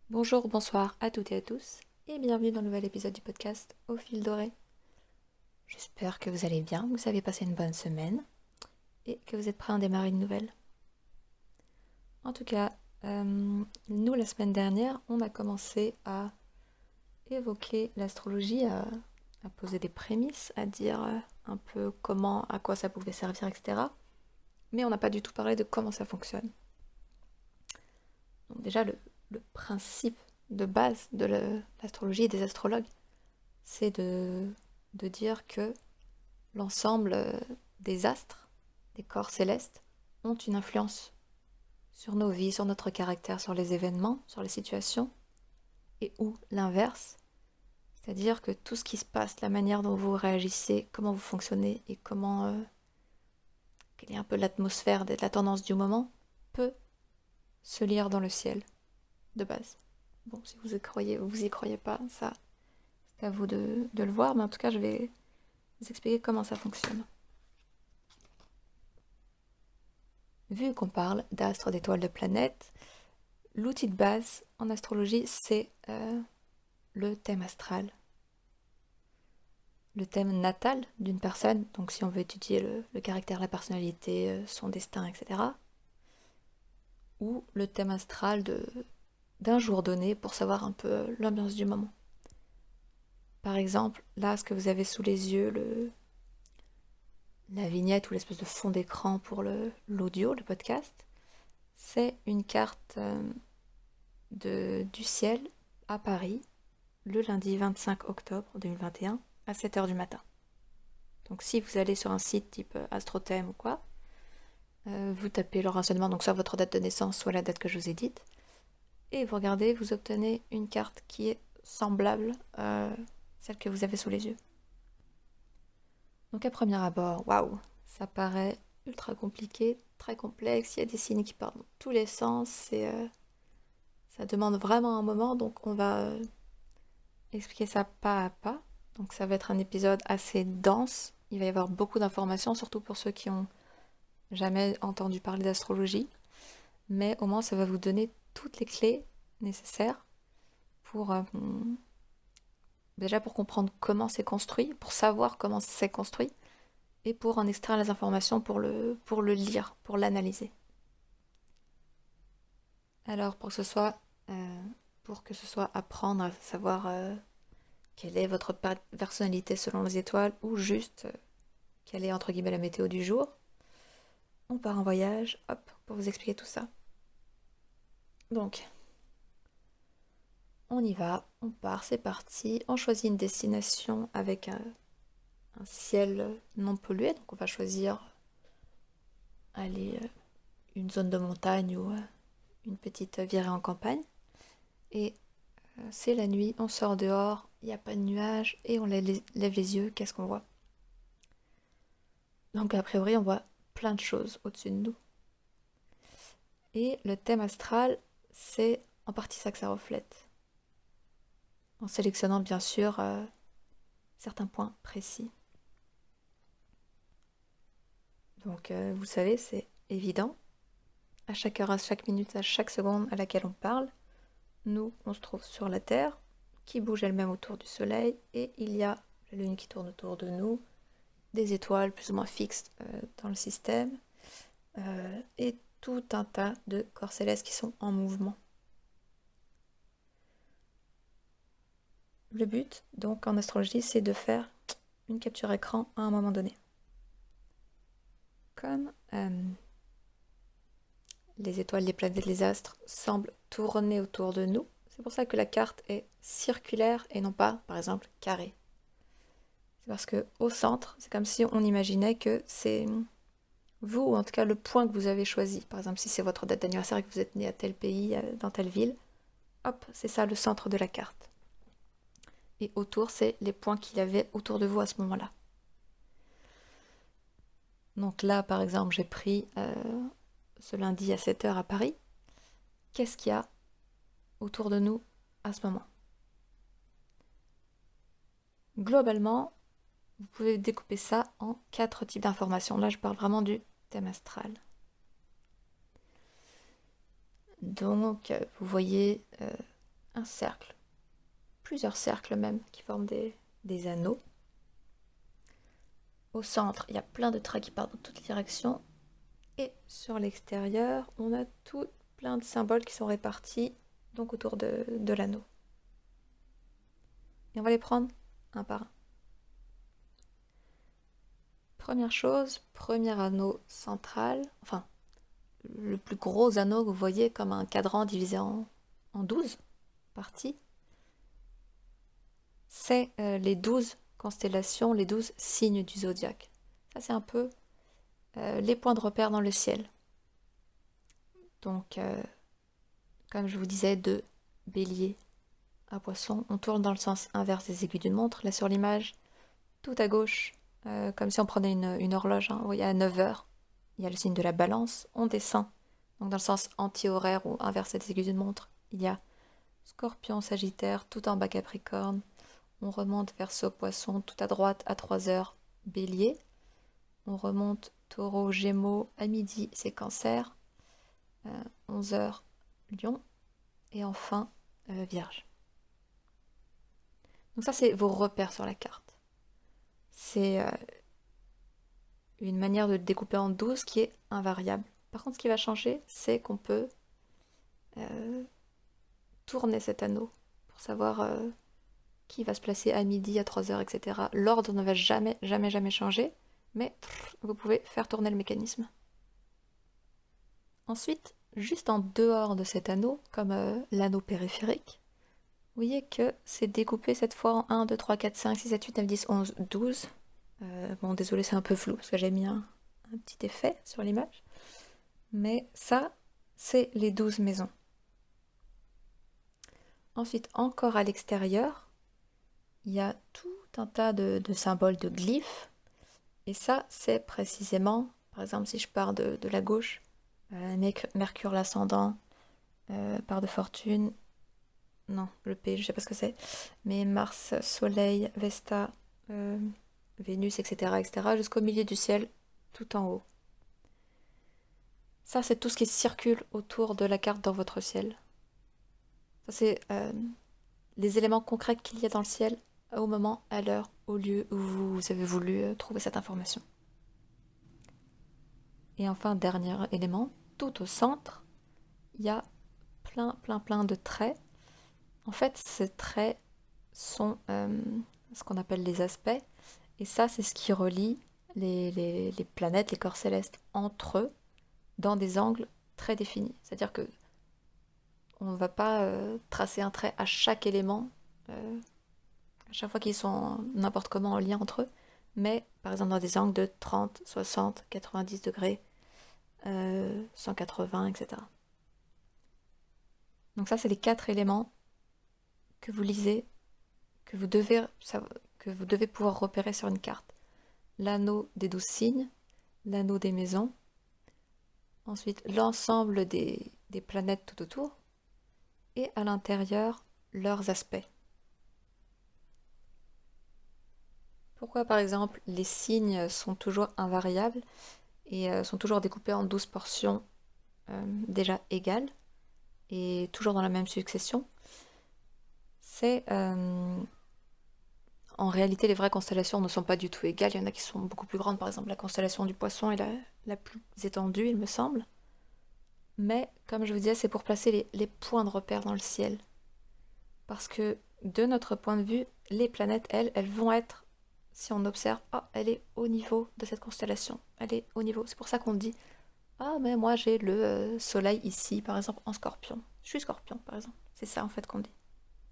Bonjour, bonsoir à toutes et à tous, et bienvenue dans le nouvel épisode du podcast Au fil doré. J'espère que vous allez bien, que vous avez passé une bonne semaine, et que vous êtes prêts à en démarrer une nouvelle. En tout cas, nous, la semaine dernière, on a commencé à évoquer l'astrologie, à poser des prémices, à dire un peu comment, à quoi ça pouvait servir, etc. Mais on n'a pas du tout parlé de comment ça fonctionne. Donc déjà, le principe de base de l'astrologie et des astrologues, c'est de dire que l'ensemble des astres, des corps célestes, ont une influence sur nos vies, sur notre caractère, sur les événements, sur les situations, et ou l'inverse, c'est-à-dire que tout ce qui se passe, la manière dont vous réagissez, comment vous fonctionnez et quelle est un peu l'atmosphère, la tendance du moment, peut se lire dans le ciel, de base. Bon, si vous y croyez pas, ça, c'est à vous de le voir, mais en tout cas, je vais vous expliquer comment ça fonctionne. Vu qu'on parle d'astres, d'étoiles, de planètes, l'outil de base en astrologie, c'est le thème astral. Le thème natal d'une personne, donc si on veut étudier le caractère, la personnalité, son destin, etc. Ou le thème astral d'un jour donné pour savoir un peu l'ambiance du moment. Par exemple, là, ce que vous avez sous les yeux, la vignette ou l'espèce de fond d'écran pour l'audio, le podcast, c'est une carte du ciel à Paris le lundi 25 octobre 2021 à 7h du matin. Donc si vous allez sur un site type Astrothème ou quoi, vous tapez le renseignement, donc soit votre date de naissance, soit la date que je vous ai dite, et vous regardez, vous obtenez une carte qui est semblable à celle que vous avez sous les yeux. Donc à premier abord, waouh, ça paraît ultra compliqué, très complexe, il y a des signes qui partent dans tous les sens, ça demande vraiment un moment, donc on va expliquer ça pas à pas. Donc ça va être un épisode assez dense, il va y avoir beaucoup d'informations, surtout pour ceux qui ont jamais entendu parler d'astrologie, mais au moins ça va vous donner toutes les clés nécessaires pour déjà pour comprendre comment c'est construit, pour savoir comment c'est construit, et pour en extraire les informations pour le lire, pour l'analyser. Alors pour que ce soit apprendre à savoir quelle est votre personnalité selon les étoiles, ou juste quelle est entre guillemets la météo du jour, on part en voyage, hop, pour vous expliquer tout ça. Donc, on y va, on part, c'est parti. On choisit une destination avec un ciel non pollué. Donc, on va choisir aller une zone de montagne ou une petite virée en campagne. Et c'est la nuit, on sort dehors, il n'y a pas de nuages et on lève les yeux. Qu'est-ce qu'on voit? Donc, a priori, on voit plein de choses au-dessus de nous. Et le thème astral, c'est en partie ça que ça reflète. En sélectionnant bien sûr certains points précis. Donc vous savez, c'est évident. À chaque heure, à chaque minute, à chaque seconde à laquelle on parle, nous, on se trouve sur la Terre, qui bouge elle-même autour du Soleil, et il y a la Lune qui tourne autour de nous, des étoiles plus ou moins fixes dans le système, et tout un tas de corps célestes qui sont en mouvement. Le but, donc, en astrologie, c'est de faire une capture écran à un moment donné. Comme les étoiles, les planètes, les astres semblent tourner autour de nous, c'est pour ça que la carte est circulaire et non pas, par exemple, carrée. C'est parce que au centre, c'est comme si on imaginait que c'est vous, ou en tout cas le point que vous avez choisi. Par exemple, si c'est votre date d'anniversaire et que vous êtes né à tel pays, dans telle ville, hop, c'est ça le centre de la carte. Et autour, c'est les points qu'il y avait autour de vous à ce moment-là. Donc là, par exemple, j'ai pris ce lundi à 7h à Paris. Qu'est-ce qu'il y a autour de nous à ce moment? Globalement, vous pouvez découper ça en 4 types d'informations. Là, je parle vraiment du thème astral. Donc, vous voyez un cercle, plusieurs cercles même, qui forment des anneaux. Au centre, il y a plein de traits qui partent dans toutes les directions. Et sur l'extérieur, on a tout plein de symboles qui sont répartis donc autour de l'anneau. Et on va les prendre un par un. Première chose, premier anneau central, enfin le plus gros anneau que vous voyez comme un cadran divisé en 12 parties, c'est les 12 constellations, les 12 signes du zodiaque. Ça, c'est un peu les points de repère dans le ciel. Donc, comme je vous disais, de Bélier à Poisson, on tourne dans le sens inverse des aiguilles d'une montre. Là, sur l'image, tout à gauche, comme si on prenait une horloge, hein. Vous voyez, à 9 heures, il y a le signe de la balance. On descend, donc dans le sens anti-horaire ou inversé des aiguilles d'une montre, il y a Scorpion, Sagittaire, tout en bas Capricorne. On remonte Verseau, Poisson, tout à droite à 3 heures, Bélier. On remonte Taureau, Gémeaux, à midi, c'est Cancer. 11 heures, Lion. Et enfin, Vierge. Donc ça, c'est vos repères sur la carte. C'est une manière de le découper en 12 qui est invariable. Par contre, ce qui va changer, c'est qu'on peut tourner cet anneau pour savoir qui va se placer à midi, à 3 heures, etc. L'ordre ne va jamais, jamais, jamais changer, mais vous pouvez faire tourner le mécanisme. Ensuite, juste en dehors de cet anneau, comme l'anneau périphérique, vous voyez que c'est découpé cette fois en 1, 2, 3, 4, 5, 6, 7, 8, 9, 10, 11, 12. Bon, désolé, c'est un peu flou parce que j'ai mis un petit effet sur l'image. Mais ça, c'est les 12 maisons. Ensuite, encore à l'extérieur, il y a tout un tas de symboles, de glyphes. Et ça, c'est précisément, par exemple, si je pars de la gauche, Mercure l'ascendant, part de fortune, non, le P, je sais pas ce que c'est, mais Mars, Soleil, Vesta, Vénus, etc., etc., jusqu'au milieu du ciel, tout en haut. Ça, c'est tout ce qui circule autour de la carte dans votre ciel. Ça, c'est les éléments concrets qu'il y a dans le ciel au moment, à l'heure, au lieu où vous avez voulu trouver cette information. Et enfin, dernier élément, tout au centre, il y a plein de traits. En fait, ces traits sont ce qu'on appelle les aspects. Et ça, c'est ce qui relie les planètes, les corps célestes entre eux dans des angles très définis. C'est-à-dire que on ne va pas tracer un trait à chaque élément, à chaque fois qu'ils sont n'importe comment en lien entre eux, mais par exemple dans des angles de 30, 60, 90 degrés, 180, etc. Donc ça, c'est les 4 éléments que vous lisez, que vous devez pouvoir repérer sur une carte. L'anneau des 12 signes, l'anneau des maisons, ensuite l'ensemble des planètes tout autour, et à l'intérieur, leurs aspects. Pourquoi par exemple les signes sont toujours invariables et sont toujours découpés en 12 portions déjà égales et toujours dans la même succession? C'est en réalité les vraies constellations ne sont pas du tout égales, il y en a qui sont beaucoup plus grandes, par exemple la constellation du Poisson est la plus étendue il me semble. Mais comme je vous disais, c'est pour placer les points de repère dans le ciel. Parce que de notre point de vue, les planètes, elles vont être, si on observe, ah, elle est au niveau de cette constellation. Elle est au niveau. C'est pour ça qu'on dit, ah, mais moi j'ai le soleil ici, par exemple, en Scorpion. Je suis Scorpion, par exemple. C'est ça en fait qu'on dit.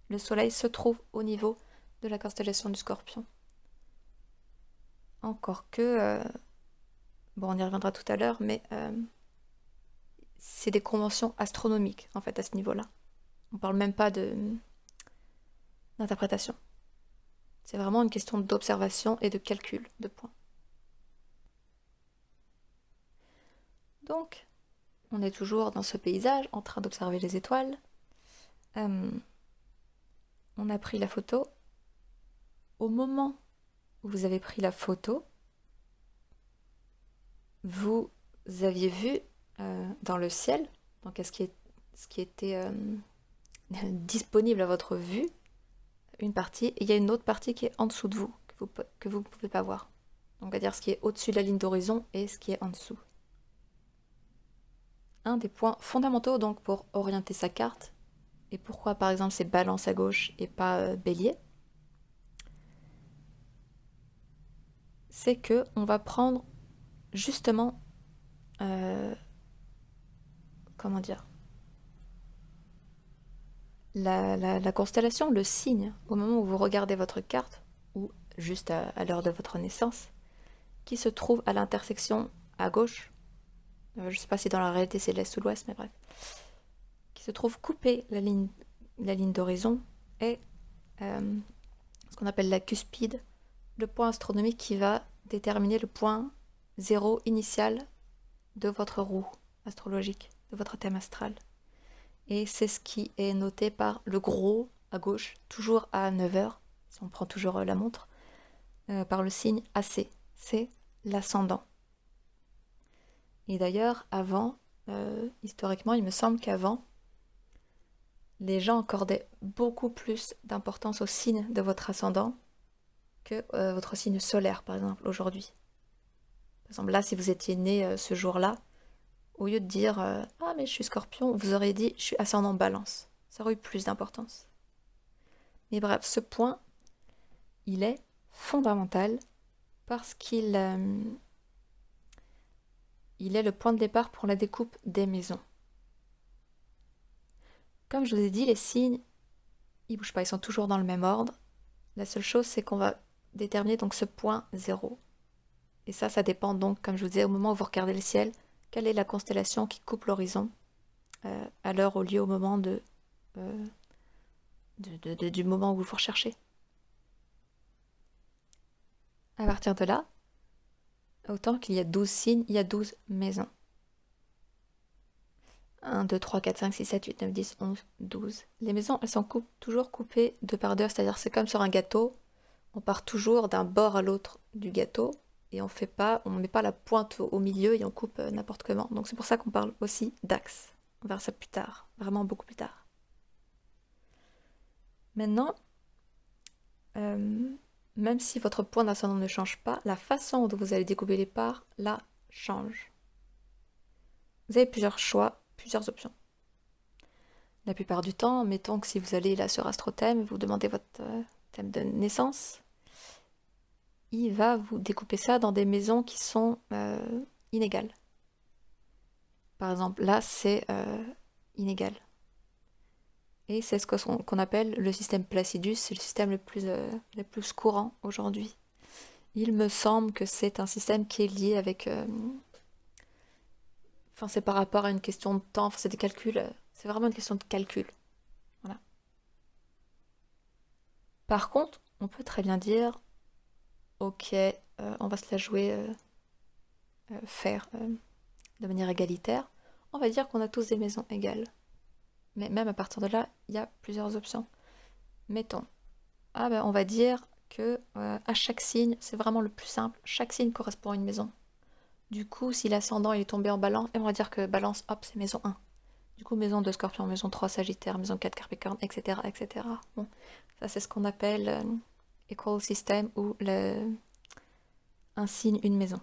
Le soleil se trouve au niveau de la constellation du Scorpion. Encore que, bon, on y reviendra tout à l'heure, mais c'est des conventions astronomiques en fait à ce niveau-là. On parle même pas d'interprétation. C'est vraiment une question d'observation et de calcul de points. Donc, on est toujours dans ce paysage en train d'observer les étoiles. On a pris la photo. Au moment où vous avez pris la photo, vous aviez vu dans le ciel, donc ce qui était disponible à votre vue, une partie, et il y a une autre partie qui est en dessous de vous, que vous ne pouvez pas voir. Donc, on va dire ce qui est au-dessus de la ligne d'horizon et ce qui est en dessous. Un des points fondamentaux donc pour orienter sa carte, et pourquoi par exemple c'est balance à gauche et pas bélier, c'est que on va prendre justement, comment dire, la constellation, le signe, au moment où vous regardez votre carte, ou juste à l'heure de votre naissance, qui se trouve à l'intersection à gauche, je ne sais pas si dans la réalité c'est l'est ou l'ouest, mais bref, qui se trouve couper la ligne d'horizon, est ce qu'on appelle la cuspide, le point astronomique qui va déterminer le point zéro initial de votre roue astrologique, de votre thème astral. Et c'est ce qui est noté par le gros à gauche, toujours à 9h, si on prend toujours la montre, par le signe AC. C'est l'ascendant. Et d'ailleurs, avant, historiquement, il me semble qu'avant, les gens accordaient beaucoup plus d'importance au signe de votre ascendant que votre signe solaire, par exemple, aujourd'hui. Par exemple, là, si vous étiez né ce jour-là, au lieu de dire ah, mais je suis scorpion, vous auriez dit je suis ascendant balance. Ça aurait eu plus d'importance. Mais bref, ce point, il est fondamental parce qu'il il est le point de départ pour la découpe des maisons. Comme je vous ai dit, les signes, ils bougent pas, ils sont toujours dans le même ordre. La seule chose, c'est qu'on va déterminer donc ce point 0. Et ça dépend donc, comme je vous disais, au moment où vous regardez le ciel, quelle est la constellation qui coupe l'horizon à l'heure, au lieu, au moment du moment où vous recherchez. À partir de là, autant qu'il y a 12 signes, il y a 12 maisons. 1, 2, 3, 4, 5, 6, 7, 8, 9, 10, 11, 12. Les maisons, elles sont toujours coupées 2 par 2, c'est-à-dire c'est comme sur un gâteau. On part toujours d'un bord à l'autre du gâteau et on met pas la pointe au milieu et on coupe n'importe comment. Donc c'est pour ça qu'on parle aussi d'axe. On verra ça plus tard, vraiment beaucoup plus tard. Maintenant, même si votre point d'ascendant ne change pas, la façon dont vous allez découper les parts, là, change. Vous avez plusieurs choix, plusieurs options. La plupart du temps, mettons que si vous allez là sur AstroThème, vous demandez votre thème de naissance, il va vous découper ça dans des maisons qui sont inégales. Par exemple, là, c'est inégal. Et c'est ce qu'on appelle le système Placidus, c'est le système le plus courant aujourd'hui. Il me semble que c'est un système qui est lié avec... Enfin, c'est par rapport à une question de temps, enfin, c'est des calculs, c'est vraiment une question de calcul. Voilà. Par contre, on peut très bien dire, ok, on va se la jouer faire de manière égalitaire. On va dire qu'on a tous des maisons égales. Mais même à partir de là, il y a plusieurs options. Mettons, on va dire que à chaque signe, c'est vraiment le plus simple, chaque signe correspond à une maison. Du coup, si l'ascendant est tombé en balance, on va dire que balance, hop, c'est maison 1. Du coup, maison 2 Scorpion, maison 3 Sagittaire, maison 4 Capricorne, etc. etc. Bon, ça c'est ce qu'on appelle Equal System ou un signe, une maison.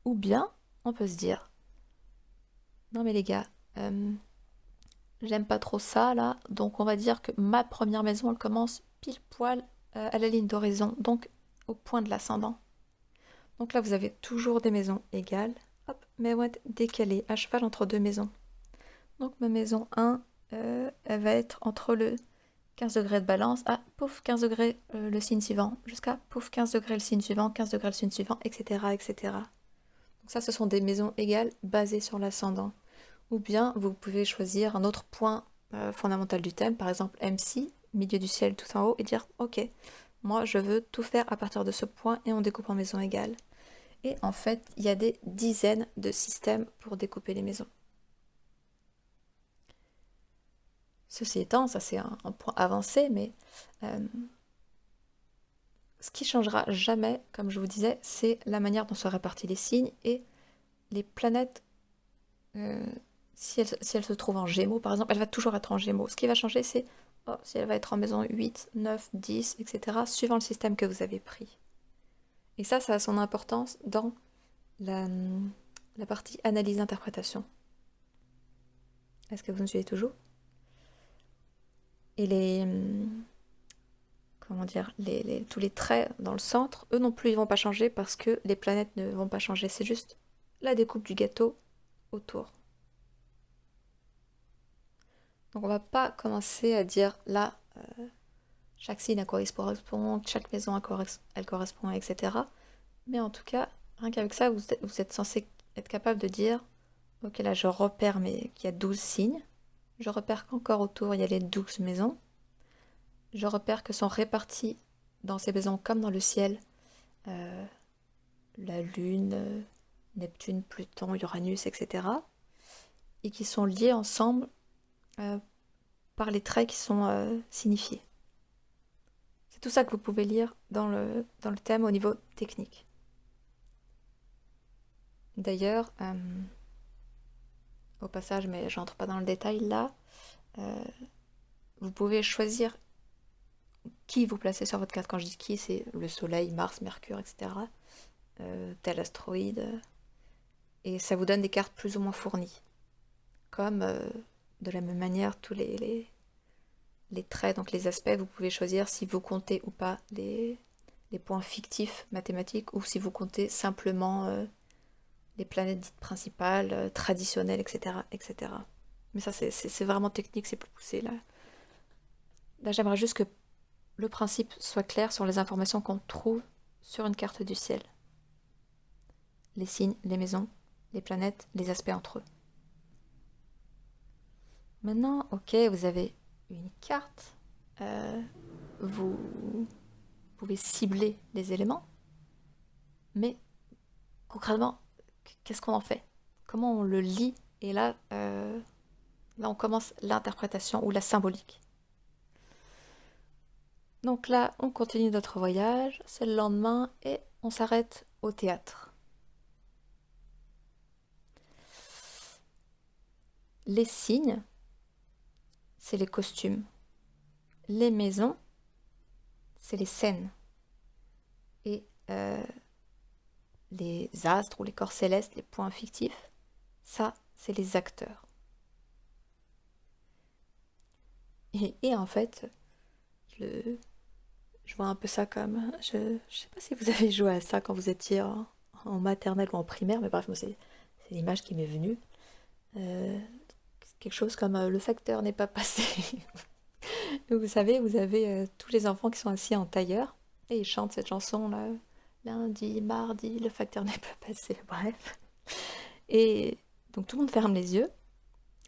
Ou bien, on peut se dire, non mais les gars, j'aime pas trop ça là, donc on va dire que ma première maison, elle commence pile poil à la ligne d'horizon, donc au point de l'ascendant. Donc là, vous avez toujours des maisons égales, hop, mais elles vont être décalées, à cheval entre deux maisons. Donc ma maison 1, elle va être entre le 15 degrés de balance à pouf 15 degrés le signe suivant, jusqu'à pouf 15 degrés le signe suivant, 15 degrés le signe suivant, etc. etc. Donc ça, ce sont des maisons égales basées sur l'ascendant. Ou bien, vous pouvez choisir un autre point fondamental du thème, par exemple MC, milieu du ciel tout en haut, et dire ok, moi je veux tout faire à partir de ce point et on découpe en maisons égales. Et en fait, il y a des dizaines de systèmes pour découper les maisons. Ceci étant, ça c'est un point avancé, mais ce qui changera jamais, comme je vous disais, c'est la manière dont sont répartis les signes et les planètes si elle se trouve en Gémeaux, par exemple, elle va toujours être en Gémeaux. Ce qui va changer, c'est si elle va être en maison 8, 9, 10, etc., suivant le système que vous avez pris. Et ça a son importance dans la, la partie analyse-interprétation. Est-ce que vous me suivez toujours? Et comment dire, tous les traits dans le centre, eux non plus, ils vont pas changer parce que les planètes ne vont pas changer. C'est juste la découpe du gâteau autour. Donc on va pas commencer à dire là, chaque signe à quoi il correspond, chaque maison à quoi elle correspond, etc. Mais en tout cas, rien qu'avec ça, vous êtes censé être capable de dire, ok là je repère qu'il y a 12 signes, je repère qu'encore autour il y a les 12 maisons, je repère que sont répartis dans ces maisons comme dans le ciel, euh, la Lune, Neptune, Pluton, Uranus, etc. Et qui sont liés ensemble par les traits qui sont signifiés. C'est tout ça que vous pouvez lire dans le thème au niveau technique. D'ailleurs, au passage, mais je rentre pas dans le détail là, vous pouvez choisir qui vous placez sur votre carte. Quand je dis qui, c'est le Soleil, Mars, Mercure, etc. Tel astéroïde. Et ça vous donne des cartes plus ou moins fournies. Comme de la même manière, tous les traits, donc les aspects, vous pouvez choisir si vous comptez ou pas les points fictifs mathématiques ou si vous comptez simplement les planètes dites principales, traditionnelles, etc., etc. Mais ça, c'est vraiment technique, c'est plus poussé là. Là, j'aimerais juste que le principe soit clair sur les informations qu'on trouve sur une carte du ciel. Les signes, les maisons, les planètes, les aspects entre eux. Maintenant, ok, vous avez une carte. Vous pouvez cibler les éléments. Mais concrètement, qu'est-ce qu'on en fait? Comment on le lit? Et là, là, on commence l'interprétation ou la symbolique. Donc là, on continue notre voyage, c'est le lendemain et on s'arrête au théâtre. Les signes, c'est les costumes. Les maisons, c'est les scènes. Et les astres ou les corps célestes, les points fictifs, ça, c'est les acteurs. Et en fait, je vois un peu ça comme... Je ne sais pas si vous avez joué à ça quand vous étiez en maternelle ou en primaire, mais bref, moi, c'est l'image qui m'est venue. Quelque chose comme le facteur n'est pas passé. Vous savez, vous avez tous les enfants qui sont assis en tailleur et ils chantent cette chanson-là. Lundi, mardi, le facteur n'est pas passé. Bref. Et donc tout le monde ferme les yeux.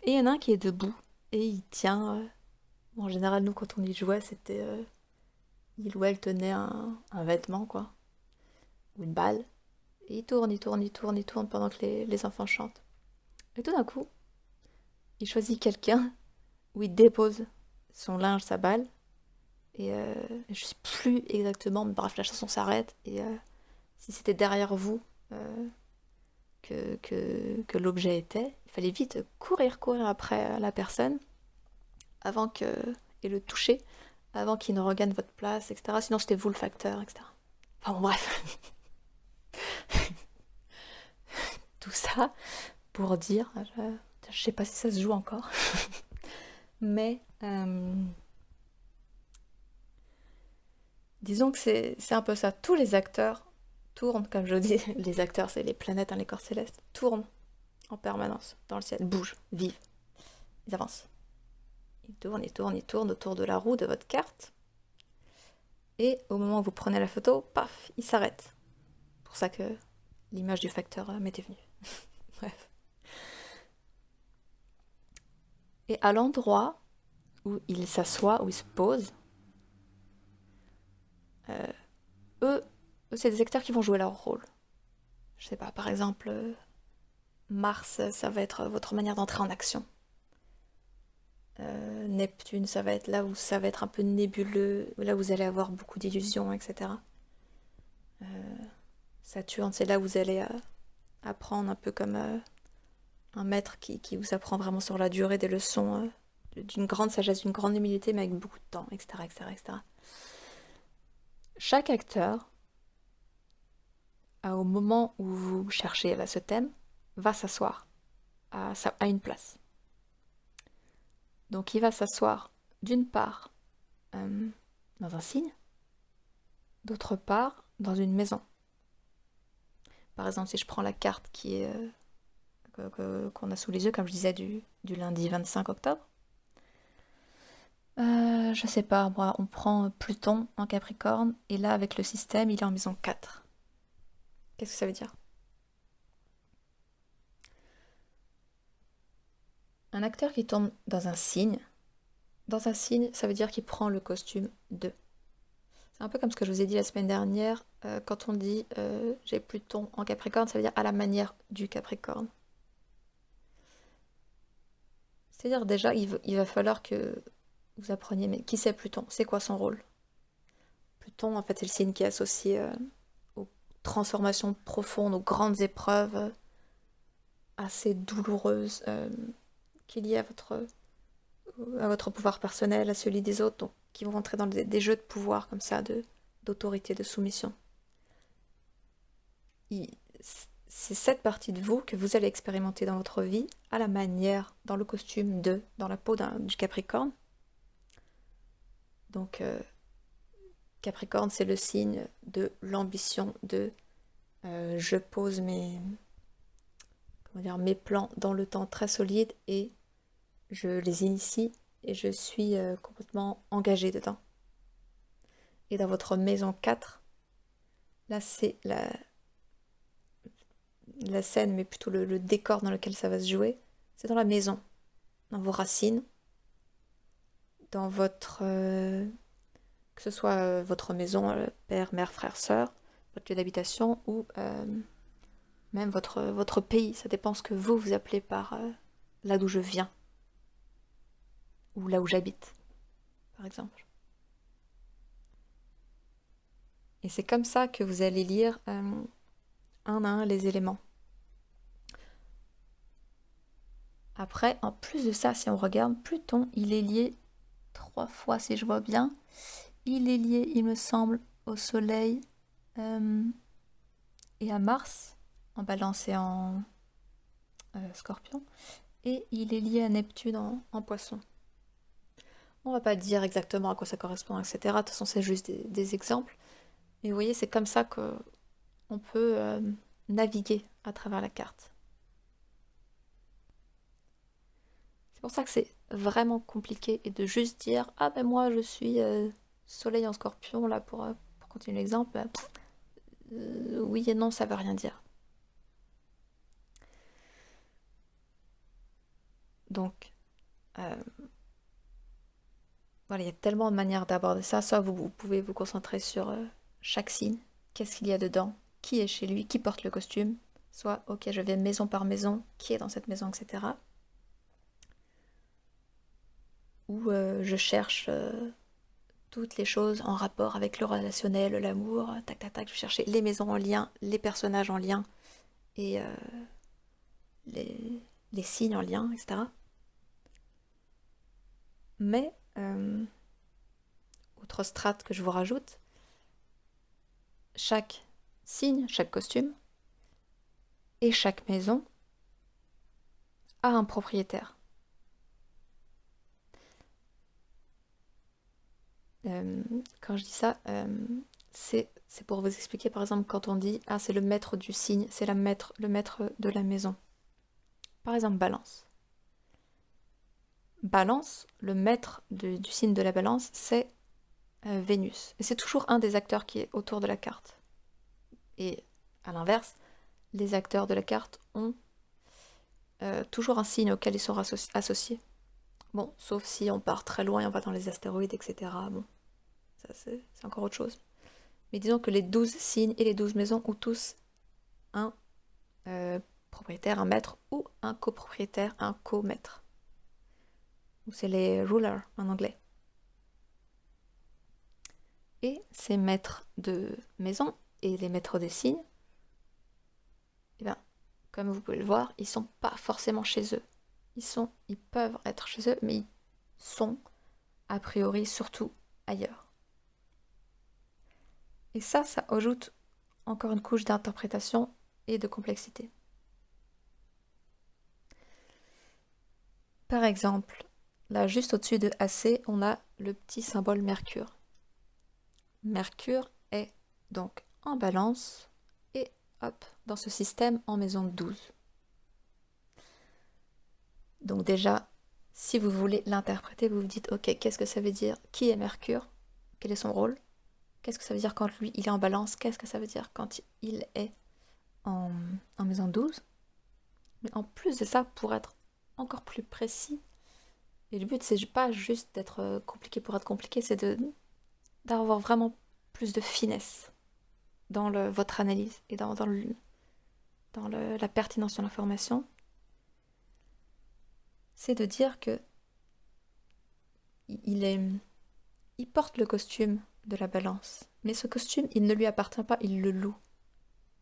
Et il y en a un qui est debout et il tient. Bon, en général, nous, quand on y jouait, c'était. Il ou elle tenait un vêtement, quoi. Ou une balle. Et il tourne, il tourne, il tourne, il tourne pendant que les enfants chantent. Et tout d'un coup, il choisit quelqu'un où il dépose son linge, sa balle. Et je sais plus exactement, mais bref, la chanson s'arrête. Et si c'était derrière vous que l'objet était, il fallait vite courir après la personne avant que et le toucher avant qu'il ne regagne votre place, etc. Sinon c'était vous le facteur, etc. Enfin bon, bref. Tout ça pour dire, je sais pas si ça se joue encore, mais disons que c'est un peu ça. Tous les acteurs tournent, comme je dis, les acteurs c'est les planètes, hein, les corps célestes, tournent en permanence dans le ciel, bougent, vivent, ils avancent. Ils tournent, ils tournent, ils tournent autour de la roue de votre carte. Et au moment où vous prenez la photo, paf, ils s'arrêtent. C'est pour ça que l'image du facteur m'était venue. Bref. Et à l'endroit où il s'assoit, où il se pose, eux, c'est des acteurs qui vont jouer leur rôle. Je sais pas, par exemple, Mars, ça va être votre manière d'entrer en action. Neptune, ça va être là où ça va être un peu nébuleux, là où vous allez avoir beaucoup d'illusions, etc. Saturne, c'est là où vous allez apprendre un peu comme un maître qui vous apprend vraiment sur la durée des leçons d'une grande sagesse, d'une grande humilité, mais avec beaucoup de temps, etc., etc., etc. Chaque acteur, au moment où vous cherchez là, ce thème, va s'asseoir à une place. Donc il va s'asseoir d'une part dans un signe, d'autre part dans une maison. Par exemple, si je prends la carte qu'on a sous les yeux, comme je disais, du lundi 25 octobre, je sais pas, moi, on prend Pluton en Capricorne, et là, avec le système, il est en maison 4. Qu'est-ce que ça veut dire? Un acteur qui tombe dans un signe, ça veut dire qu'il prend le costume de. C'est un peu comme ce que je vous ai dit la semaine dernière, quand on dit j'ai Pluton en Capricorne, ça veut dire à la manière du Capricorne. C'est-à-dire déjà, il va falloir que vous appreniez, mais qui c'est Pluton? C'est quoi son rôle? Pluton, en fait, c'est le signe qui est associé aux transformations profondes, aux grandes épreuves assez douloureuses qui est liées à votre pouvoir personnel, à celui des autres, donc qui vont rentrer dans des jeux de pouvoir comme ça, d'autorité, de soumission. C'est cette partie de vous que vous allez expérimenter dans votre vie à la manière, dans le costume dans la peau du Capricorne. Donc, Capricorne, c'est le signe de l'ambition, je pose mes plans dans le temps très solide et je les initie et je suis complètement engagée dedans. Et dans votre maison 4, là c'est la scène, mais plutôt le décor dans lequel ça va se jouer, c'est dans la maison, dans vos racines, dans votre... que ce soit votre maison, père, mère, frère, sœur, votre lieu d'habitation ou même votre pays. Ça dépend ce que vous appelez par là d'où je viens ou là où j'habite, par exemple. Et c'est comme ça que vous allez lire un à un les éléments. Après, en plus de ça, si on regarde, Pluton, il est lié 3 fois, si je vois bien. Il est lié, il me semble, au Soleil et à Mars, en Balance et en Scorpion. Et il est lié à Neptune en Poisson. On va pas dire exactement à quoi ça correspond, etc. De toute façon, c'est juste des exemples. Mais vous voyez, c'est comme ça qu'on peut naviguer à travers la carte. C'est pour ça que c'est vraiment compliqué et de juste dire ah ben moi je suis soleil en scorpion là pour continuer l'exemple. Oui et non, ça veut rien dire. Donc voilà, il y a tellement de manières d'aborder ça. Soit vous pouvez vous concentrer sur chaque signe, qu'est-ce qu'il y a dedans, qui est chez lui, qui porte le costume. Soit ok, je vais maison par maison, qui est dans cette maison, etc. Ou je cherche toutes les choses en rapport avec le relationnel, l'amour, tac tac tac, je cherchais les maisons en lien, les personnages en lien et les signes en lien, etc. Mais, autre strate que je vous rajoute, chaque signe, chaque costume et chaque maison a un propriétaire. Quand je dis ça, c'est pour vous expliquer, par exemple, quand on dit ah c'est le maître du signe, c'est le maître de la maison. Par exemple, Balance. Balance, le maître du signe de la Balance, c'est Vénus. Et c'est toujours un des acteurs qui est autour de la carte. Et à l'inverse, les acteurs de la carte ont toujours un signe auquel ils sont associés. Bon, sauf si on part très loin et on va dans les astéroïdes, etc. Bon, ça c'est encore autre chose. Mais disons que les 12 signes et les 12 maisons ont tous un propriétaire, un maître, ou un copropriétaire, un co-maître. Ou c'est les rulers en anglais. Et ces maîtres de maison et les maîtres des signes, eh bien, comme vous pouvez le voir, ils sont pas forcément chez eux. Ils peuvent être chez eux, mais ils sont, a priori, surtout ailleurs. Et ça ajoute encore une couche d'interprétation et de complexité. Par exemple, là, juste au-dessus de AC, on a le petit symbole Mercure. Mercure est donc en balance et hop, dans ce système en maison 12. Donc déjà, si vous voulez l'interpréter, vous vous dites, ok, qu'est-ce que ça veut dire? Qui est Mercure? Quel est son rôle? Qu'est-ce que ça veut dire quand lui, il est en balance? Qu'est-ce que ça veut dire quand il est en maison 12? Mais en plus de ça, pour être encore plus précis, et le but, c'est pas juste d'être compliqué pour être compliqué, c'est d'avoir vraiment plus de finesse dans votre analyse et dans la pertinence de l'information. C'est de dire que il porte le costume de la balance, mais ce costume, il ne lui appartient pas, il le loue.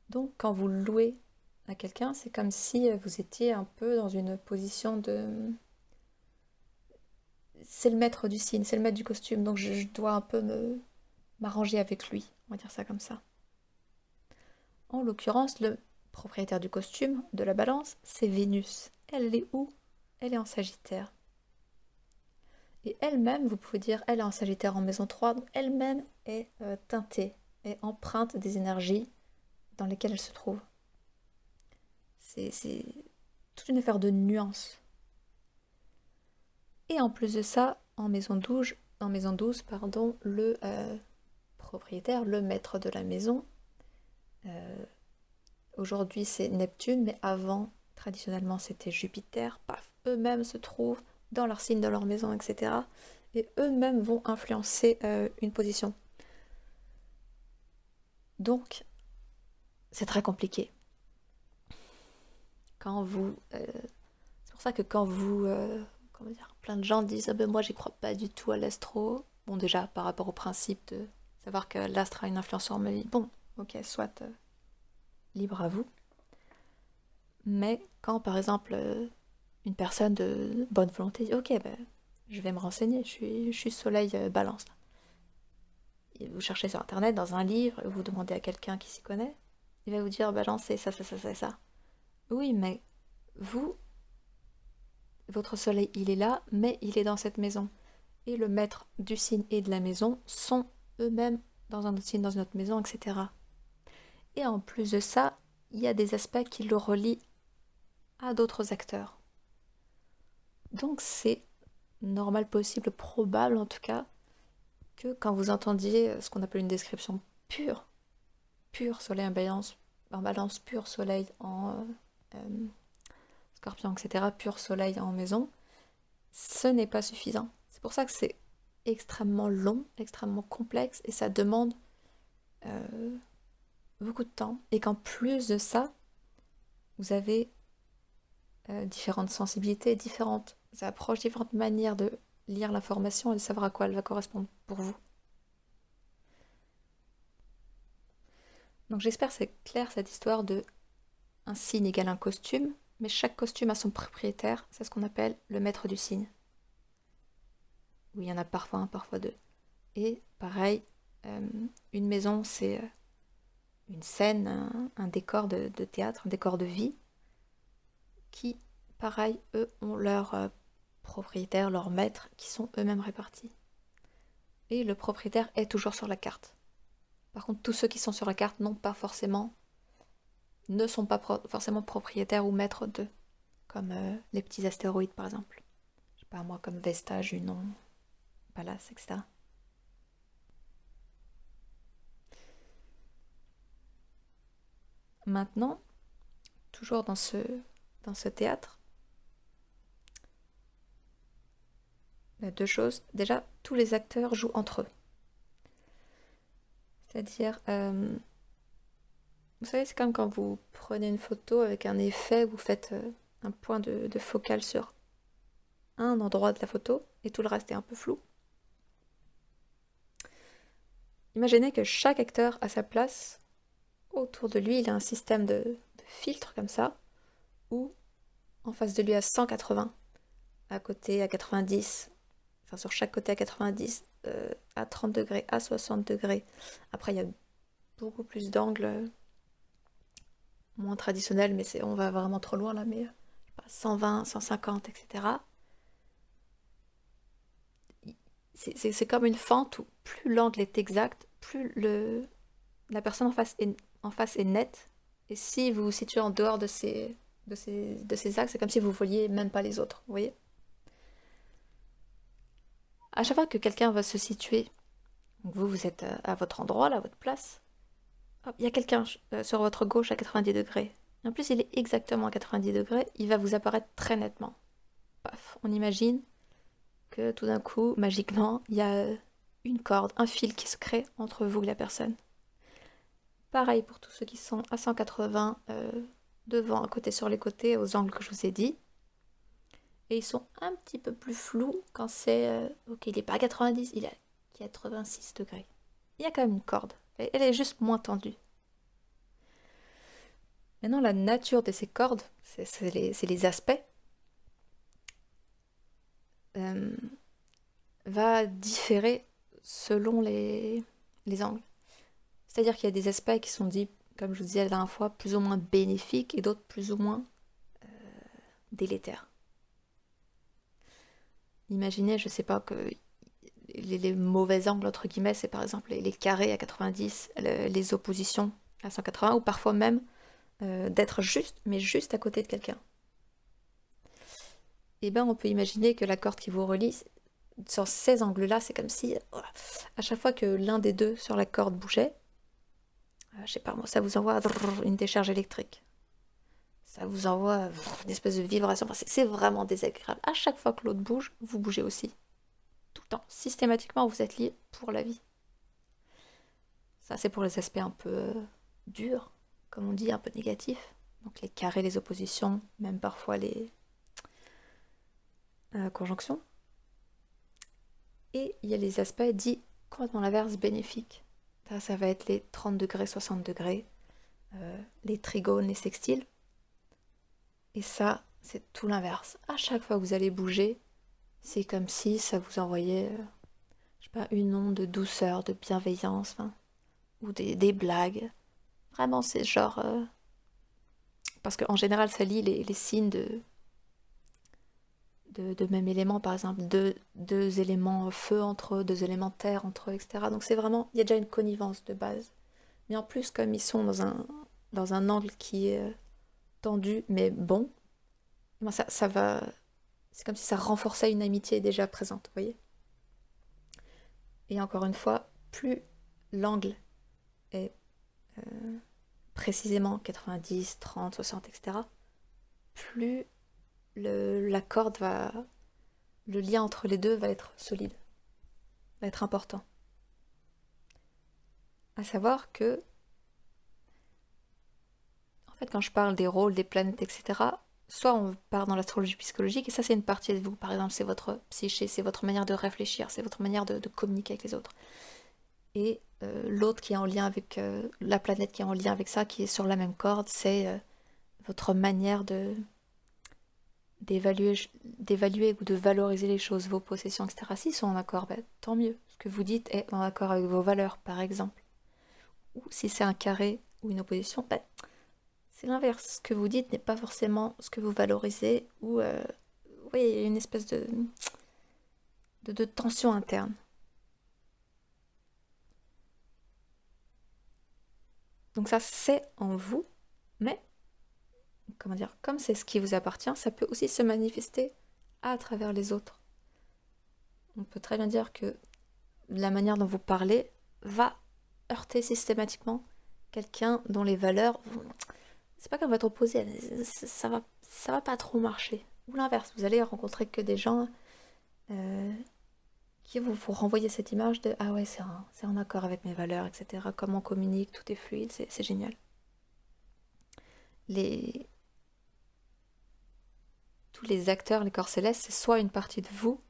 Donc, quand vous louez à quelqu'un, c'est comme si vous étiez un peu dans une position de... C'est le maître du signe, c'est le maître du costume, donc je dois un peu m'arranger avec lui, on va dire ça comme ça. En l'occurrence, le propriétaire du costume, de la balance, c'est Vénus. Elle est où? Elle est en Sagittaire. Et elle-même, vous pouvez dire, elle est en Sagittaire en maison 3, donc elle-même est teintée, est empreinte des énergies dans lesquelles elle se trouve. C'est toute une affaire de nuances. Et en plus de ça, en maison 12, le propriétaire, le maître de la maison, aujourd'hui c'est Neptune, mais avant, traditionnellement c'était Jupiter, paf, eux-mêmes se trouvent dans leur signe, dans leur maison, etc. Et eux-mêmes vont influencer une position. Donc, c'est très compliqué. C'est pour ça que quand vous... comment dire, plein de gens disent « Ah ben moi j'y crois pas du tout à l'astro ». Bon déjà, par rapport au principe de savoir que l'astre a une influence sur ma vie, bon, ok, soit libre à vous. Mais quand par exemple une personne de bonne volonté dit « Ok, ben, je vais me renseigner, je suis soleil balance ». Vous cherchez sur internet, dans un livre, vous demandez à quelqu'un qui s'y connaît, il va vous dire balance c'est ça, ça, ça, ça, ça. Oui, mais vous, votre soleil, il est là, mais il est dans cette maison. Et le maître du signe et de la maison sont eux-mêmes dans un autre signe, dans une autre maison, etc. Et en plus de ça, il y a des aspects qui le relient à d'autres acteurs. Donc c'est normal, possible, probable en tout cas, que quand vous entendiez ce qu'on appelle une description pure, soleil en balance, pur soleil en scorpion, etc., pur soleil en maison, ce n'est pas suffisant. C'est pour ça que c'est extrêmement long, extrêmement complexe, et ça demande beaucoup de temps. Et qu'en plus de ça, vous avez différentes sensibilités, différentes approches, différentes manières de lire l'information et de savoir à quoi elle va correspondre pour vous. Donc j'espère que c'est clair cette histoire de un signe égale un costume, mais chaque costume a son propriétaire, c'est ce qu'on appelle le maître du signe. Oui, il y en a parfois un, parfois deux. Et pareil, une maison, c'est une scène, un décor de théâtre, un décor de vie, qui, pareil, eux ont leurs propriétaires, leurs maîtres, qui sont eux-mêmes répartis. Et le propriétaire est toujours sur la carte. Par contre, tous ceux qui sont sur la carte ne sont pas forcément propriétaires ou maîtres d'eux, comme les petits astéroïdes par exemple. Je sais pas moi, comme Vesta, Junon, Pallas, etc. Maintenant, toujours dans ce théâtre, il y a deux choses. Déjà, tous les acteurs jouent entre eux. C'est-à-dire, vous savez, c'est comme quand vous prenez une photo avec un effet, vous faites un point de focale sur un endroit de la photo et tout le reste est un peu flou. Imaginez que chaque acteur a sa place. Autour de lui, il a un système de filtres comme ça ou en face de lui à 180, à côté à 90, enfin sur chaque côté à 90, à 30 degrés, à 60 degrés. Après, il y a beaucoup plus d'angles moins traditionnels, mais on va vraiment trop loin là, mais 120, 150, etc. C'est comme une fente où plus l'angle est exact, plus la personne en face est nette. Et si vous vous situez en dehors de ces axes, c'est comme si vous ne voyez même pas les autres, vous voyez? À chaque fois que quelqu'un va se situer, donc vous êtes à votre endroit, là, à votre place, hop, il y a quelqu'un sur votre gauche à 90 degrés. Et en plus, il est exactement à 90 degrés, il va vous apparaître très nettement. Paf, on imagine que tout d'un coup, magiquement, il y a une corde, un fil qui se crée entre vous et la personne. Pareil pour tous ceux qui sont à 180, devant, à côté, sur les côtés, aux angles que je vous ai dit. Et ils sont un petit peu plus flous quand c'est... ok, il n'est pas à 90, il est à 86 degrés. Il y a quand même une corde. Elle est juste moins tendue. Maintenant, la nature de ces cordes, c'est les aspects, euh, va différer selon les angles. C'est-à-dire qu'il y a des aspects qui sont dits, comme je vous disais la dernière fois, plus ou moins bénéfiques et d'autres plus ou moins délétères. Imaginez, je sais pas, que les mauvais angles, entre guillemets, c'est par exemple les carrés à 90, les oppositions à 180, ou parfois même d'être juste, mais juste à côté de quelqu'un. Et bien, on peut imaginer que la corde qui vous relie, sur ces angles-là, c'est comme si, à chaque fois que l'un des deux sur la corde bougeait, je sais pas moi, ça vous envoie une décharge électrique. Ça vous envoie une espèce de vibration. Enfin, c'est vraiment désagréable. À chaque fois que l'autre bouge, vous bougez aussi. Tout le temps. Systématiquement, vous êtes liés pour la vie. Ça, c'est pour les aspects un peu durs, comme on dit, un peu négatifs. Donc les carrés, les oppositions, même parfois les conjonctions. Et il y a les aspects dits complètement l'inverse, bénéfiques. Ça va être les 30 degrés, 60 degrés, les trigones, les sextiles. Et ça, c'est tout l'inverse. À chaque fois que vous allez bouger, c'est comme si ça vous envoyait, je sais pas, une onde de douceur, de bienveillance, hein, ou des blagues. Vraiment, c'est genre... parce qu'en général, ça lie les signes de même élément, par exemple, deux éléments feu entre eux, deux éléments terre entre eux, etc. Donc c'est vraiment... Il y a déjà une connivence de base. Mais en plus, comme ils sont dans un angle qui est tendu, mais bon, ça va... C'est comme si ça renforçait une amitié déjà présente, vous voyez? Et encore une fois, plus l'angle est précisément 90, 30, 60, etc., plus la corde va... Le lien entre les deux va être solide, va être important. À savoir que, en fait, quand je parle des rôles, des planètes, etc., soit on part dans l'astrologie psychologique, et ça c'est une partie de vous, par exemple, c'est votre psyché, c'est votre manière de réfléchir, c'est votre manière de communiquer avec les autres. Et l'autre qui est en lien avec la planète qui est en lien avec ça, qui est sur la même corde, c'est votre manière d'évaluer ou de valoriser les choses, vos possessions, etc. S'ils sont en accord, ben, tant mieux. Ce que vous dites est en accord avec vos valeurs, par exemple. Ou si c'est un carré ou une opposition, ben, c'est l'inverse. Ce que vous dites n'est pas forcément ce que vous valorisez, ou oui, il y a une espèce de tension interne. Donc ça, c'est en vous, mais, comment dire, comme c'est ce qui vous appartient, ça peut aussi se manifester à travers les autres. On peut très bien dire que la manière dont vous parlez va heurter systématiquement quelqu'un dont les valeurs, c'est pas qu'elle va être opposée, ça va pas trop marcher. Ou l'inverse, vous allez rencontrer que des gens qui vont vous renvoyer cette image de ah ouais, c'est en accord avec mes valeurs, etc. Comment on communique, tout est fluide, c'est génial. Tous les acteurs, les corps célestes, c'est soit une partie de vous,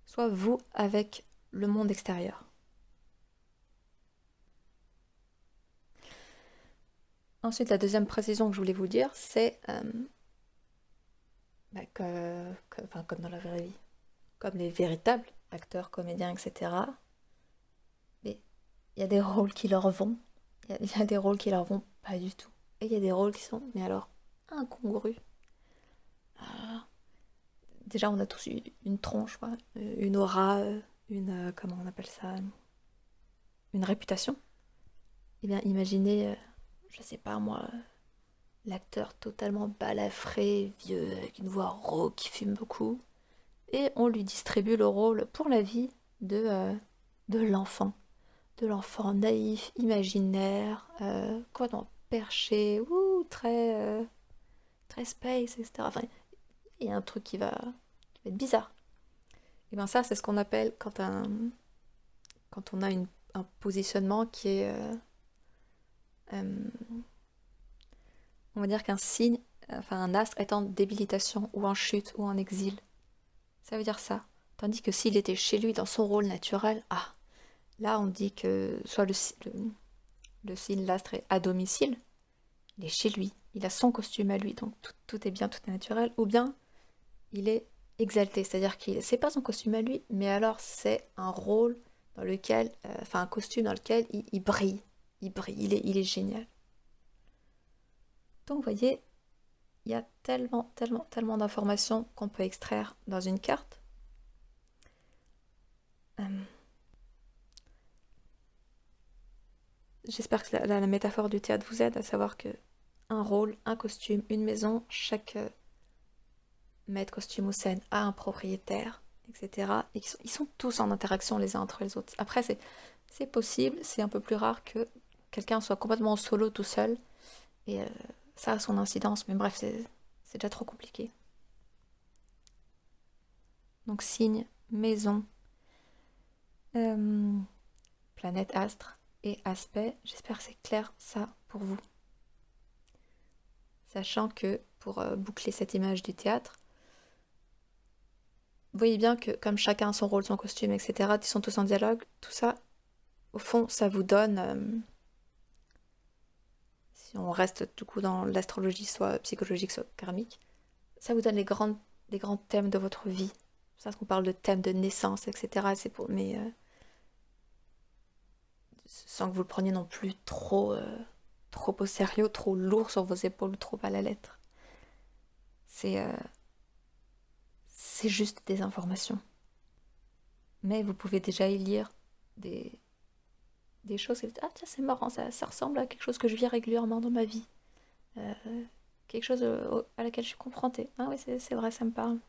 soit vous avec le monde extérieur. Ensuite, la deuxième précision que je voulais vous dire, c'est enfin, comme dans la vraie vie, comme les véritables acteurs, comédiens, etc. Mais il y a des rôles qui leur vont, il y a des rôles qui leur vont pas du tout. Et il y a des rôles qui sont, mais alors, incongrus. Ah, déjà, on a tous eu une tronche, quoi, une aura, comment on appelle ça, une réputation. Eh bien, imaginez, je sais pas moi, l'acteur totalement balafré, vieux, avec une voix rauque, qui fume beaucoup, et on lui distribue le rôle pour la vie de, euh, de l'enfant. De l'enfant naïf, imaginaire, complètement perché, très space, etc. Enfin, il y a un truc qui va être bizarre. Et bien ça, c'est ce qu'on appelle quand on a un positionnement qui est, euh, on va dire qu'un signe, enfin un astre est en débilitation ou en chute ou en exil. Ça veut dire ça. Tandis que s'il était chez lui dans son rôle naturel, ah, là on dit que soit le signe, l'astre est à domicile, il est chez lui, il a son costume à lui, donc tout est bien, tout est naturel, ou bien il est exalté, c'est-à-dire qu'il c'est pas son costume à lui, mais alors c'est un rôle dans lequel, enfin un costume dans lequel il brille, il est génial. Donc vous voyez, il y a tellement d'informations qu'on peut extraire dans une carte. Euh, J'espère que la métaphore du théâtre vous aide à savoir que un rôle, un costume, une maison, chaque maître costume ou scène a un propriétaire, etc. Et ils sont tous en interaction les uns entre les autres. Après, c'est possible, c'est un peu plus rare que quelqu'un soit complètement en solo tout seul. Et ça a son incidence, mais bref, c'est déjà trop compliqué. Donc signe, maison, euh, planète, astre et aspect. J'espère que c'est clair ça pour vous. Sachant que pour boucler cette image du théâtre, vous voyez bien que comme chacun a son rôle, son costume, etc., ils sont tous en dialogue, tout ça, au fond, ça vous donne, si on reste du coup dans l'astrologie, soit psychologique, soit karmique, ça vous donne les grands thèmes de votre vie. C'est ça qu'on parle de thèmes de naissance, etc. C'est pour, mais sans que vous le preniez non plus trop au sérieux, trop lourd sur vos épaules, trop à la lettre. C'est euh, c'est juste des informations. Mais vous pouvez déjà y lire des, des choses et vous dites, ah tiens, c'est marrant, ça ressemble à quelque chose que je vis régulièrement dans ma vie. Euh, Quelque chose à laquelle je suis confrontée. Ah oui, c'est vrai, ça me parle.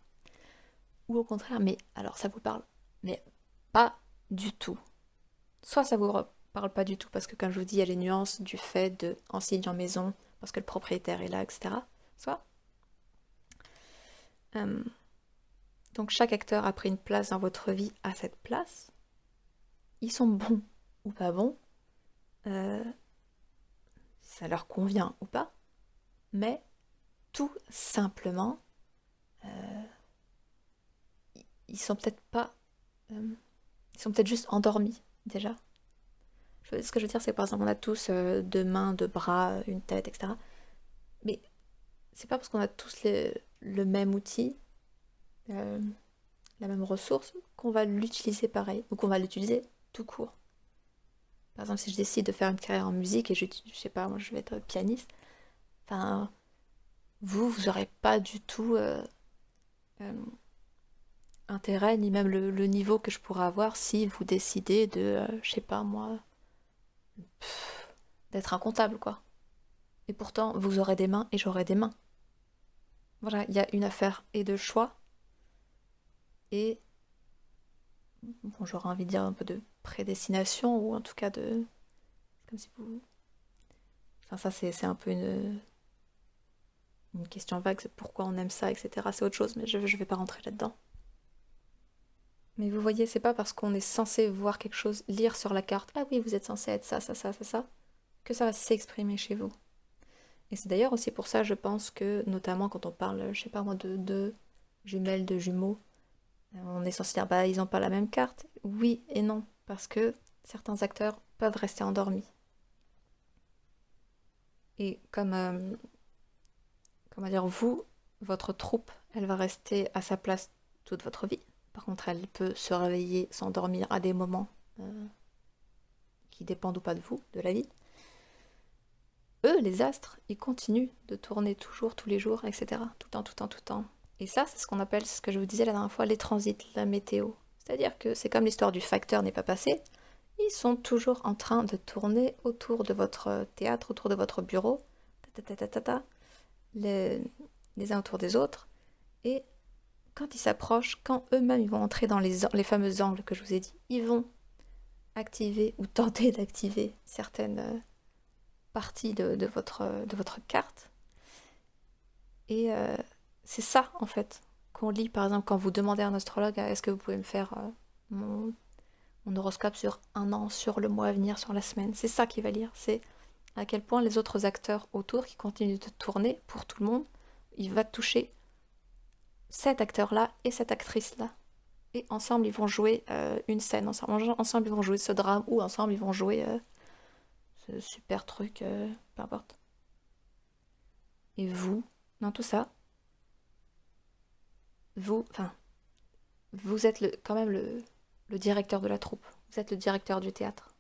Ou au contraire, mais alors ça vous parle, mais pas du tout. Soit ça vous parle pas du tout, parce que comme je vous dis, il y a les nuances du fait de en signe en maison, parce que le propriétaire est là, etc. Soit. euh, donc chaque acteur a pris une place dans votre vie à cette place. Ils sont bons ou pas bons, euh, ça leur convient ou pas, mais tout simplement, euh, ils sont peut-être pas, ils sont peut-être juste endormis déjà. Ce que je veux dire, c'est que par exemple, on a tous deux mains, deux bras, une tête, etc. Mais c'est pas parce qu'on a tous le même outil, euh, la même ressource, qu'on va l'utiliser pareil, ou qu'on va l'utiliser tout court. Par exemple, si je décide de faire une carrière en musique et je sais pas, moi je vais être pianiste, enfin, vous aurez pas du tout euh, intérêt, ni même le niveau que je pourrais avoir si vous décidez de, je sais pas moi, d'être un comptable, quoi. Et pourtant, vous aurez des mains et j'aurai des mains. Voilà, il y a une affaire et de choix, et bon, j'aurais envie de dire un peu de prédestination, ou en tout cas de... Comme si vous... Enfin, ça, c'est un peu une question vague, c'est pourquoi on aime ça, etc. C'est autre chose, mais je vais pas rentrer là-dedans. Mais vous voyez, c'est pas parce qu'on est censé voir quelque chose, lire sur la carte, ah oui, vous êtes censé être ça, que ça va s'exprimer chez vous. Et c'est d'ailleurs aussi pour ça, je pense que, notamment quand on parle, je sais pas moi, de jumelles, de jumeaux, on est censé dire, bah, ils n'ont pas la même carte. Oui et non, parce que certains acteurs peuvent rester endormis. Et comme, comment dire, vous, votre troupe Elle va rester à sa place toute votre vie. Par contre, elle peut se réveiller, s'endormir à des moments qui dépendent ou pas de vous, de la vie. Eux, les astres, ils continuent de tourner toujours, tous les jours, etc. Tout le temps, tout le temps, tout le temps. Et ça, c'est ce qu'on appelle, ce que je vous disais la dernière fois, les transits, la météo. C'est-à-dire que c'est comme l'histoire du facteur n'est pas passé. Ils sont toujours en train de tourner autour de votre théâtre, autour de votre bureau, ta, ta, ta, ta, ta, les uns autour des autres. Et quand ils s'approchent, quand eux-mêmes ils vont entrer dans les fameux angles que je vous ai dit, ils vont activer ou tenter d'activer certaines parties de votre carte. Et c'est ça, en fait, qu'on lit, par exemple, quand vous demandez à un astrologue, est-ce que vous pouvez me faire mon horoscope sur un an, sur le mois à venir, sur la semaine. C'est ça qu'il va lire. C'est à quel point les autres acteurs autour qui continuent de tourner pour tout le monde, il va toucher cet acteur-là et cette actrice-là. Et ensemble, ils vont jouer une scène. Ensemble, ils vont jouer ce drame ou ensemble, ils vont jouer ce super truc, peu importe. Et vous, dans tout ça, vous êtes quand même le directeur de la troupe. Vous êtes le directeur du théâtre.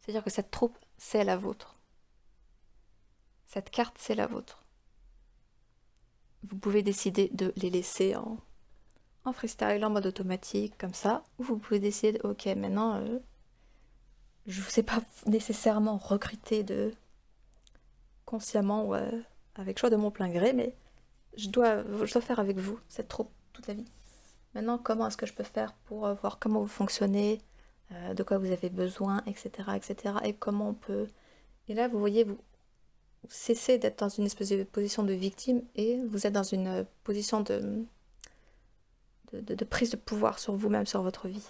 C'est-à-dire que cette troupe, c'est la vôtre. Cette carte, c'est la vôtre. Vous pouvez décider de les laisser en freestyle, en mode automatique, comme ça. Ou vous pouvez décider, ok, maintenant, je ne vous ai pas nécessairement recruté consciemment ou avec choix de mon plein gré, mais je dois faire avec vous cette troupe toute la vie. Maintenant, comment est-ce que je peux faire pour voir comment vous fonctionnez, de quoi vous avez besoin, etc., etc., et comment on peut... Et là, vous voyez, vous cessez d'être dans une espèce de position de victime et vous êtes dans une position de prise de pouvoir sur vous-même, sur votre vie.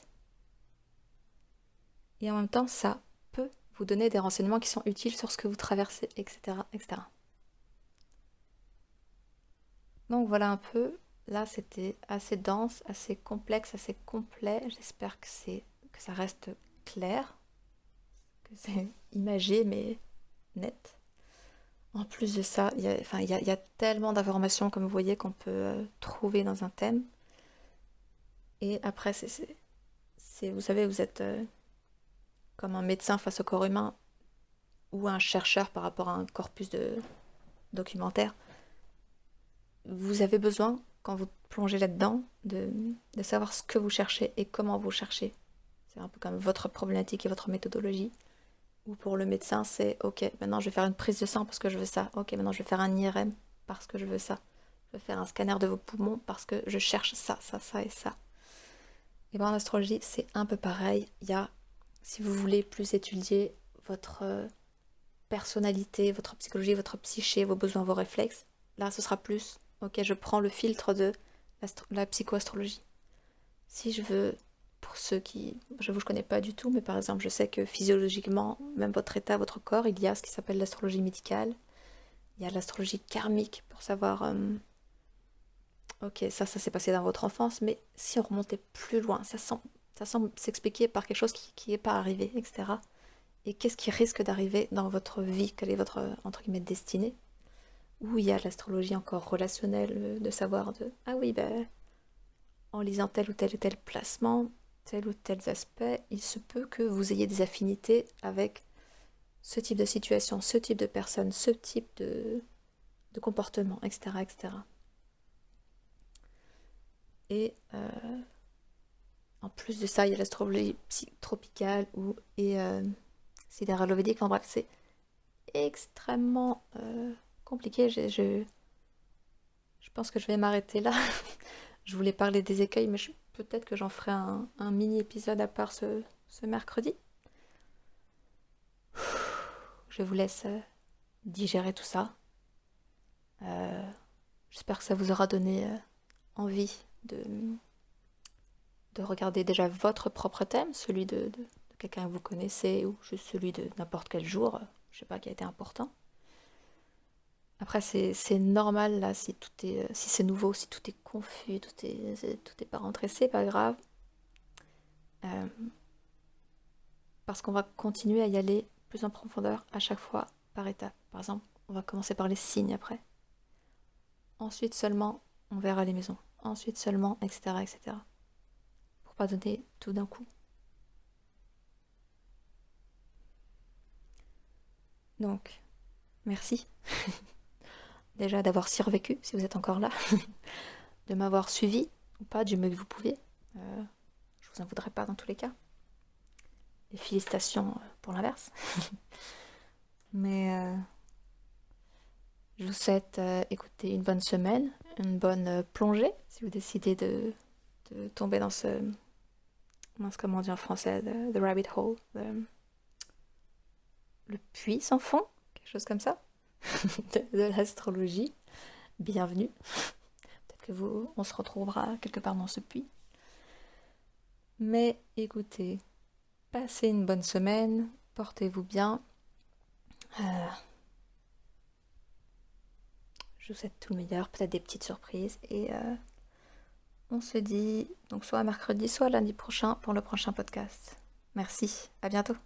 Et en même temps, ça peut vous donner des renseignements qui sont utiles sur ce que vous traversez, etc., etc. Donc voilà un peu. Là, c'était assez dense, assez complexe, assez complet. J'espère que ça reste clair, que c'est imagé mais net. En plus de ça, il y a tellement d'informations, comme vous voyez, qu'on peut trouver dans un thème. Et après, vous savez, vous êtes comme un médecin face au corps humain ou un chercheur par rapport à un corpus de documentaire. Vous avez besoin, quand vous plongez là-dedans, de savoir ce que vous cherchez et comment vous cherchez. C'est un peu comme votre problématique et votre méthodologie. Ou pour le médecin, c'est ok, maintenant je vais faire une prise de sang parce que je veux ça. Ok, maintenant je vais faire un IRM parce que je veux ça. Je vais faire un scanner de vos poumons parce que je cherche ça, ça, ça et ça. Et bien en astrologie, c'est un peu pareil. Il y a, si vous voulez plus étudier votre personnalité, votre psychologie, votre psyché, vos besoins, vos réflexes, là ce sera plus, ok, je prends le filtre de la psychoastrologie. Si je veux, pour ceux qui, j'avoue je connais pas du tout, mais par exemple je sais que physiologiquement, même votre état, votre corps, il y a ce qui s'appelle l'astrologie médicale, il y a l'astrologie karmique pour savoir, ok, ça s'est passé dans votre enfance, mais si on remontait plus loin, ça semble s'expliquer par quelque chose qui n'est pas arrivé, etc. Et qu'est-ce qui risque d'arriver dans votre vie, quelle est votre, entre guillemets, destinée. Ou il y a l'astrologie encore relationnelle, de savoir ah oui, ben, en lisant tel ou tel placement, tel ou tel aspect, il se peut que vous ayez des affinités avec ce type de situation, ce type de personne, ce type de comportement, etc., etc. Et en plus de ça, il y a l'astrologie tropicale et sidéralo-védique. Enfin bref, c'est extrêmement compliqué. Je pense que je vais m'arrêter là. Je voulais parler des écueils, mais peut-être que j'en ferai un mini épisode à part ce mercredi. Je vous laisse digérer tout ça. J'espère que ça vous aura donné envie de regarder déjà votre propre thème, celui de quelqu'un que vous connaissez, ou juste celui de n'importe quel jour, je sais pas, qui a été important. Après, c'est normal, là, si c'est nouveau, si tout est confus, tout est pas rentré, c'est pas grave. Euh, parce qu'on va continuer à y aller plus en profondeur à chaque fois, par étapes. Par exemple, on va commencer par les signes après. Ensuite seulement, on verra les maisons. Ensuite seulement, etc., etc. Pour pas donner tout d'un coup. Donc, merci déjà d'avoir survécu, si vous êtes encore là, de m'avoir suivi, ou pas, du mieux que vous pouviez. Je vous en voudrais pas dans tous les cas. Et félicitations pour l'inverse. Mais je vous souhaite, écoutez, une bonne semaine, une bonne plongée, si vous décidez de tomber dans ce... Comment on dit en français? The rabbit hole. Le puits sans fond, quelque chose comme ça, de l'astrologie. Bienvenue. Peut-être que on se retrouvera quelque part dans ce puits. Mais écoutez, passez une bonne semaine, portez-vous bien. Je vous souhaite tout le meilleur, peut-être des petites surprises. Et on se dit donc soit mercredi, soit lundi prochain pour le prochain podcast. Merci, à bientôt.